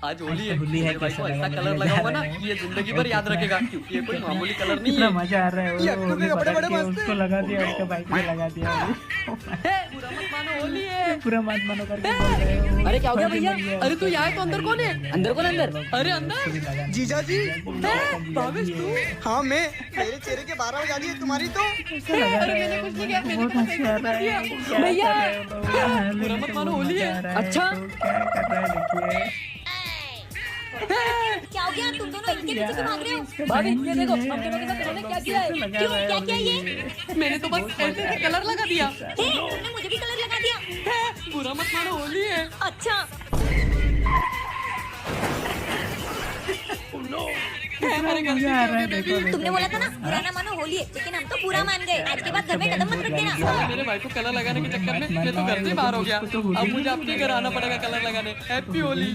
आज होली है, होली है, मेरे भाई कैसा को ऐसा लगा? कलर मजा लगाऊंगा आ ना रहा है। कि ये जिंदगी भर याद रखेगा, क्योंकि ये कोई मामूली कलर नहीं कितना है। मजा आ रहा है। ये अक्टू के कपड़े बड़े मस्त उसको लगा दिया, उसका बाइक में लगा दिया। हे, बुरा मत मानो, होली है। पूरा मत मानो करके बोल रहे हो। अरे क्या हो गया भैया? अरे तू यहाँ है तो अंदर कौन है? अंदर कौन अंदर? अरे अंदर जीजा जी। भावेश तू? हाँ मैं, मेरे चेहरे के 12 बजा दिए तुम्हारी तो। अरे मैंने कुछ नहीं किया, मैंने बहुत तो हंसी आ रहा है। क्या भैया। कर रहे हो लोग? बुरा मत मानो, होली है। मजा आ रहा है। अच्छा। तो क्या कर रहा है देखिए। क्या हो गया? तुम दोनों इनके पीछे क्यों भाग रहे हो? भाभी ये देखो, हम दोनों के साथ इन्होंने क्या किया है? क्यों? क्या किया ये? मैंने तो बस ऐसे ऐसे कलर लगा दिया। हे, तुमने मुझे भी कलर लगा दिया। हे, बुरा मत मानो, होली है। अच्छा, हे, मेरे गलती मजा आ रहा है। से हो गई, देखो, बेबी। तुमने बोला था ना बुरा ना मानो होली है, लेकिन हम तो पूरा मान गए। आज के बाद घर में कदम मत रख देना। मेरे भाई को कलर लगाने के चक्कर में मैं तो घर से बाहर हो गया। अब मुझे अपने घर आना पड़ेगा कलर लगाने। हैप्पी होली।